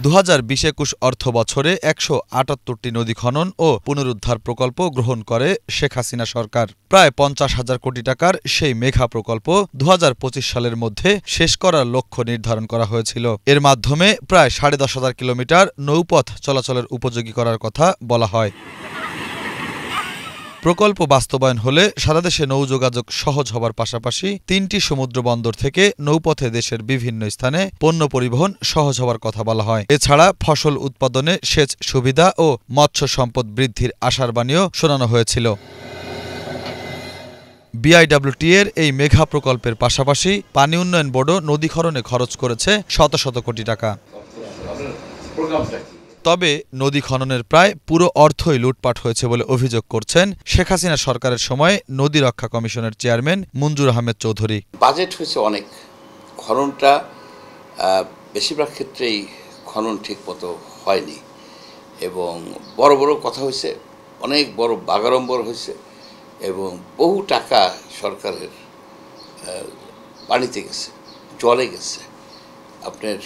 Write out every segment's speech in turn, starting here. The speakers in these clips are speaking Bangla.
2020-21 অর্থ বছরে 178টি নদী খনন ও পুনরুদ্ধার প্রকল্প গ্রহণ করে শেখ হাসিনা সরকার। প্রায় 50,000 কোটি টাকার সেই মেঘা প্রকল্প 2025 সালের মধ্যে শেষ করার লক্ষ্য নির্ধারণ করা হয়েছিল। এর মাধ্যমে প্রায় 10,500 কিলোমিটার নৌপথ চলাচলের উপযোগী করার কথা বলা হয়। প্রকল্প বাস্তবায়ন হলে সারা দেশে নৌযোগাযোগ সহজ হবার পাশাপাশি 3টি সমুদ্র বন্দর থেকে নৌপথে দেশের বিভিন্ন স্থানে পণ্য পরিবহন সহজ হওয়ার কথা বলা হয়। এছাড়া ফসল উৎপাদনে সেচ সুবিধা ও মৎস্য সম্পদ বৃদ্ধির আশারবাণীও শোনানো হয়েছিল। বিআইডব্লিউটি-এর এই মেঘা প্রকল্পের পাশাপাশি পানি উন্নয়ন বোর্ডও নদী খননে খরচ করেছে শত শত কোটি টাকা। তবে নদী খননের প্রায় পুরো অর্থই লুটপাট হয়েছে বলে অভিযোগ করছেন শেখ হাসিনা সরকারের সময় নদী রক্ষা কমিশনের চেয়ারম্যান মঞ্জুর আহমেদ চৌধুরী। বাজেট হয়েছে অনেক, খননটা বেশিরভাগ ক্ষেত্রেই খনন ঠিক মতো হয়নি এবং বড় বড় কথা হয়েছে, অনেক বড় বাগাড়ম্বর হয়েছে এবং বহু টাকা সরকারের পানিতে গেছে, জলে গেছে। আপনার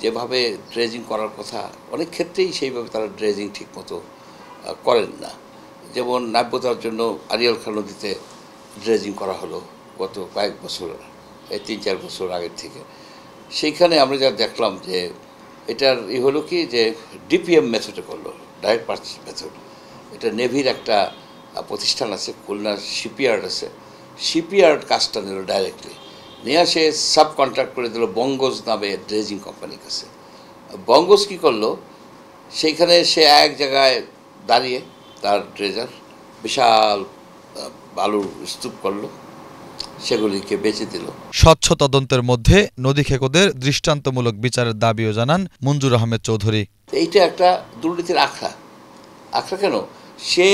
যেভাবে ড্রেজিং করার কথা অনেক ক্ষেত্রেই সেইভাবে তারা ড্রেজিং ঠিকমতো করেন না। যেমন নাব্যতার জন্য আড়িয়াল খাল নদীতে ড্রেজিং করা হলো গত কয়েক বছর, 3-4 বছর আগের থেকে। সেইখানে আমরা যা দেখলাম যে এটার হলো কি যে ডিপিএম মেথডে করলো, ডাইরেক্ট পারচেজ মেথড। এটা নেভির একটা প্রতিষ্ঠান আছে, খুলনার শিপইয়ার্ড আছে, শিপইয়ার্ড কাজটা নিল ডাইরেক্টলি, নিয়ে সে সাব কন্ট্রাক্ট করে দিল বঙ্গজ নামে ড্রেজিং কোম্পানির কাছে। বঙ্গজ কী করলো, সেইখানে সে এক জায়গায় দাঁড়িয়ে তার ড্রেজার বিশাল বালুর স্তূপ করলো, সেগুলিকে বেচে দিল। স্বচ্ছ তদন্তের মধ্যে নদী খেকোদের দৃষ্টান্তমূলক বিচারের দাবিও জানান মঞ্জুর আহমেদ চৌধুরী। এইটা একটা দুর্নীতির আখড়া। কেন? সে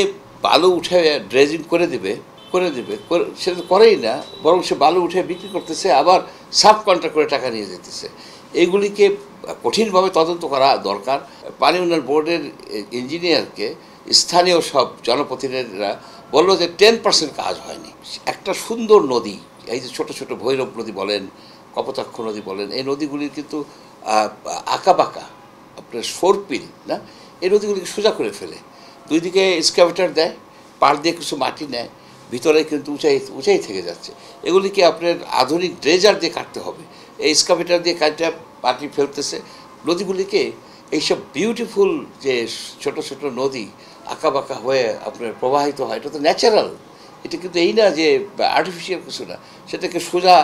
বালু উঠে ড্রেজিং করে দিবে, সেটা তো করেই না, বরং সে বালু উঠে বিক্রি করতেছে, আবার সাব কন্ট্রাক্ট করে টাকা নিয়ে যেতেছে। এইগুলিকে কঠিনভাবে তদন্ত করা দরকার। পানি উন্নয়ন বোর্ডের ইঞ্জিনিয়ারকে স্থানীয় সব জনপ্রতিনিধিরা বললো যে 10% কাজ হয়নি। একটা সুন্দর নদী, এই যে ছোটো ছোটো ভৈরব নদী বলেন, কপোতাক্ষ নদী বলেন, এই নদীগুলির কিন্তু আঁকাবাঁকা, আপনার সরপিল না, এই নদীগুলিকে সোজা করে ফেলে, দুই দিকে এক্সকাভেটর দেয়, পাড় দিয়ে কিছু মাটি নেয়, ভিতরে কিন্তু উঁচাই থেকে যাচ্ছে। এগুলিকে আপনার আধুনিক ড্রেজার দিয়ে কাটতে হবে, এই এক্সকাভেটর দিয়ে কাটতে মাটি ফেলতেছে। নদীগুলিকে এইসব বিউটিফুল যে ছোট ছোট নদী আঁকাবাঁকা হয়ে আপনার প্রবাহিত হয়, এটা তো ন্যাচারাল, এটা কিন্তু এই না যে আর্টিফিশিয়াল কিছু না, সেটাকে সোজা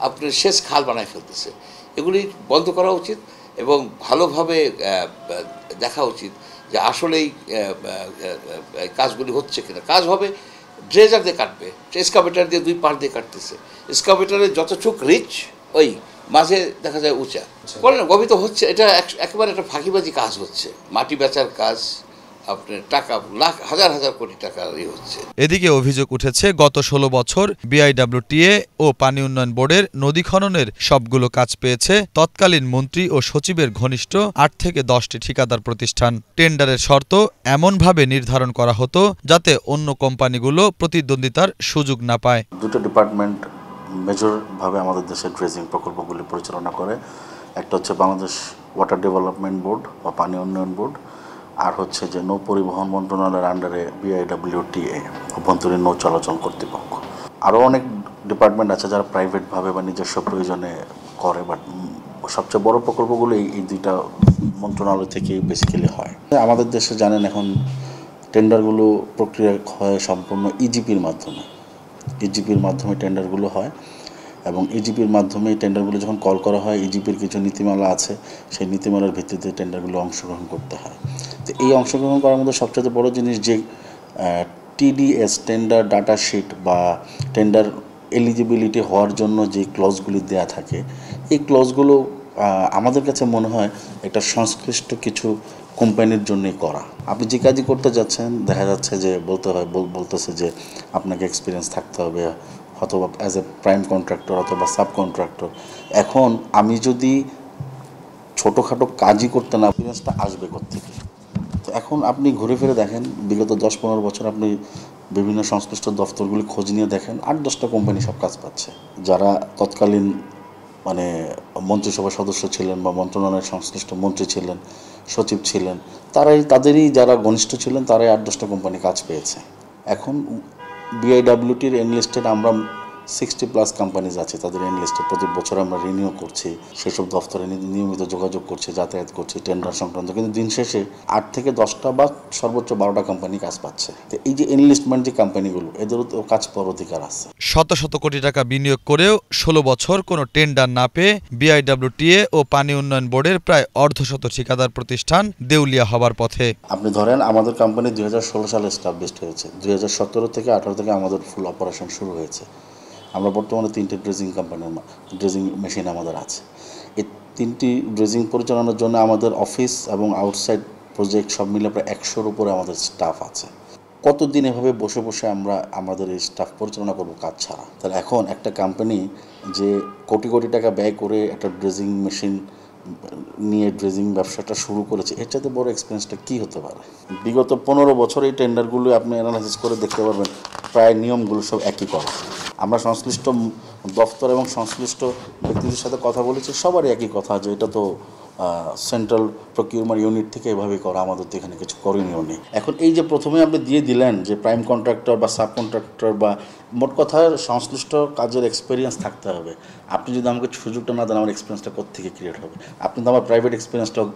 আপনার শেষ খাল বানায় ফেলতেছে। এগুলি বন্ধ করা উচিত এবং ভালোভাবে দেখা উচিত যে আসলেই কাজগুলি হচ্ছে কিনা। কাজ হবে, ড্রেজার দিয়ে কাটবে, এক্সকাভেটর দিয়ে দুই পাড় দিয়ে কাটতেছে, এক্সকাভেটরের যত চোখ রিচ ওই মাঝে দেখা যায় উঁচা, বলে না গভীর হচ্ছে। এটা একেবারে একটা ফাঁকিবাজি কাজ হচ্ছে, মাটি বেচার কাজ, আপনার টাকা লাখ হাজার হাজার কোটি টাকা হচ্ছে। এদিকে অভিযোগ উঠেছে গত 16 বছর বিআইডব্লিউটিএ ও পানি উন্নয়ন বোর্ডের নদী খননের সবগুলো কাজ পেয়েছে তৎকালীন মন্ত্রী ও সচিবের ঘনিষ্ঠ 8 থেকে 10টি ঠিকাদার প্রতিষ্ঠান। টেন্ডারের শর্ত এমনভাবে নির্ধারণ করা হতো যাতে অন্য কোম্পানিগুলো প্রতিদ্বন্দ্বিতার সুযোগ না পায়। দুটো ডিপার্টমেন্ট মেজরভাবে আমাদের দেশের ড্রেজিং প্রকল্পগুলি পরিচালনা করে। একটা হচ্ছে বাংলাদেশ ওয়াটার ডেভেলপমেন্ট বোর্ড বা পানি উন্নয়ন বোর্ড, আর হচ্ছে যে নৌ পরিবহন মন্ত্রণালয়ের আন্ডারে বিআইডব্লিউটিএ, অভ্যন্তরীণ নৌ চলাচল কর্তৃপক্ষ। আরও অনেক ডিপার্টমেন্ট আছে যারা প্রাইভেটভাবে বা নিজস্ব প্রয়োজনে করে, বাট সবচেয়ে বড় প্রকল্পগুলো এই দুইটা মন্ত্রণালয় থেকেই বেসিক্যালি হয়। আমাদের দেশে জানেন এখন টেন্ডারগুলো প্রক্রিয়া হয় সম্পূর্ণ ইজিপির মাধ্যমে টেন্ডারগুলো হয় এবং ইজিপির মাধ্যমে টেন্ডারগুলো যখন কল করা হয়, ইজিপির কিছু নীতিমালা আছে, সেই নীতিমালার ভিত্তিতে টেন্ডারগুলো অংশগ্রহণ করতে হয়। তো এই অংশগ্রহণ করার মধ্যে সবচেয়ে বড় জিনিস যে টিডিএস, টেন্ডার ডাটা শিট বা টেন্ডার এলিজিবিলিটি হওয়ার জন্য যে ক্লজগুলি দেয়া থাকে, এই ক্লজগুলো আমাদের কাছে মনে হয় একটা সংশ্লিষ্ট কিছু কোম্পানির জন্যই করা। আপনি যে কাজই করতে যাচ্ছেন দেখা যাচ্ছে যে বলতেছে যে আপনাকে এক্সপিরিয়েন্স থাকতে হবে, অথবা অ্যাজ এ প্রাইম কন্ট্রাক্টর অথবা সাব কন্ট্রাক্টর। এখন আমি যদি ছোটোখাটো কাজই করতে না, এক্সপিরিয়েন্সটা আসবে কোত্থেকে? তো এখন আপনি ঘুরে ফিরে দেখেন বিগত 10-15 বছর আপনি বিভিন্ন সংশ্লিষ্ট দফতরগুলি খোঁজ নিয়ে দেখেন 8-10টা কোম্পানি সব কাজ পাচ্ছে। যারা তৎকালীন মানে মন্ত্রিসভার সদস্য ছিলেন বা মন্ত্রণালয়ের সংশ্লিষ্ট মন্ত্রী ছিলেন, সচিব ছিলেন, তাদেরই যারা ঘনিষ্ঠ ছিলেন তারাই 8-10টা কোম্পানি কাজ পেয়েছে। এখন বিআইডব্লিউটির এনলিস্টেড আমরা 60+ কোম্পানিজ আছে, তাদের এনলিস্টে প্রতি বছর আমরা রিনিউ করছি, সেসব দফতরে নিয়মিত যোগাযোগ করছি, যাতায়াত করছি টেন্ডার সংক্রান্ত, কিন্তু দিন শেষে 8 থেকে 10টা বা সর্বোচ্চ 12টা কোম্পানি কাজ পাচ্ছে। তো এই যে এনলিস্টমেন্ট যে কোম্পানিগুলো, এদেরও তো কাজ পাওয়ার অধিকার আছে। শত শত কোটি টাকা বিনিয়োগ করেও 16 বছর কোনো টেন্ডার না পেয়ে বিআইডব্লিউটিএ ও পানি উন্নয়ন বোর্ডের প্রায় অর্ধশত ঠিকাদার প্রতিষ্ঠান দেউলিয়া হবার পথে। আপনি ধরেন আমাদের কোম্পানি 2016 সালে এস্টাবলিশড হয়েছে, 2017 থেকে 18 থেকে আমাদের ফুল অপারেশন শুরু হয়েছে। আমরা বর্তমানে 3টে ড্রেজিং মেশিন আমাদের আছে। এই 3টি ড্রেজিং পরিচালনার জন্য আমাদের অফিস এবং আউটসাইড প্রজেক্ট সব মিলে প্রায় 100-র উপরে আমাদের স্টাফ আছে। কতদিন এভাবে বসে বসে আমরা আমাদের এই স্টাফ পরিচালনা করব কাজ ছাড়া? তাহলে এখন একটা কোম্পানি যে কোটি কোটি টাকা ব্যয় করে একটা ড্রেজিং মেশিন নিয়ে ড্রেজিং ব্যবসাটা শুরু করেছে, এর চাইতে বড় এক্সপিরিয়েন্সটা কী হতে পারে? বিগত 15 বছর এই টেন্ডারগুলো আপনি অ্যানালাইসিস করে দেখতে পারবেন প্রায় নিয়মগুলো সব একই করা। আমরা সংশ্লিষ্ট দফতর এবং সংশ্লিষ্ট ব্যক্তিদের সাথে কথা বলেছি, সবারই একই কথা যে এটা তো সেন্ট্রাল প্রকিউরমেন্ট ইউনিট থেকে এভাবে করা, আমাদের তো এখানে কিছু করণীয় নেই। এখন এই যে প্রথমে আপনি দিয়ে দিলেন যে প্রাইম কন্ট্রাক্টর বা সাব কন্ট্রাক্টর বা মোট কথা সংশ্লিষ্ট কাজের এক্সপিরিয়েন্স থাকতে হবে। আপনি যদি আমাকে সুযোগটা না দেন, আমার এক্সপিরিয়েন্সটা কোত্থেকে ক্রিয়েট হবে? আপনি তো আমার প্রাইভেট এক্সপিরিয়েন্সটাও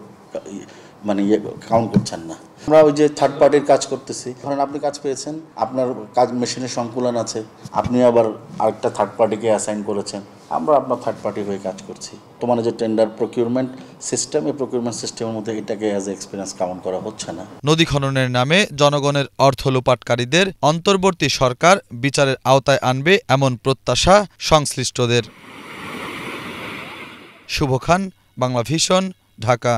মানে কাউন্ট করছেন না। আমরা ওই যে থার্ড পার্টির কাজ করতেছি, ধরেন আপনি কাজ পেয়েছেন, আপনার কাজ মেশিনের সংকুলন আছে, আপনি আবার আরেকটা থার্ড পার্টিকে অ্যাসাইন করেছেন, আমরা আপনার থার্ড পার্টি হয়ে কাজ করছি। তোমার যে টেন্ডার প্রকিউরমেন্ট সিস্টেম, এই প্রকিউরমেন্ট সিস্টেমের মধ্যে এটাকে অ্যাজ এ এক্সপিরিয়েন্স কাউন্ট করা হচ্ছে না। নদী খননের নামে জনগণের অর্থ লোপাটকারীদের অন্তর্বর্তী সরকার বিচারের আওতায় আনবে এমন প্রত্যাশা সংশ্লিষ্টদের। শুভ খান, বাংলা ভিশন, ঢাকা।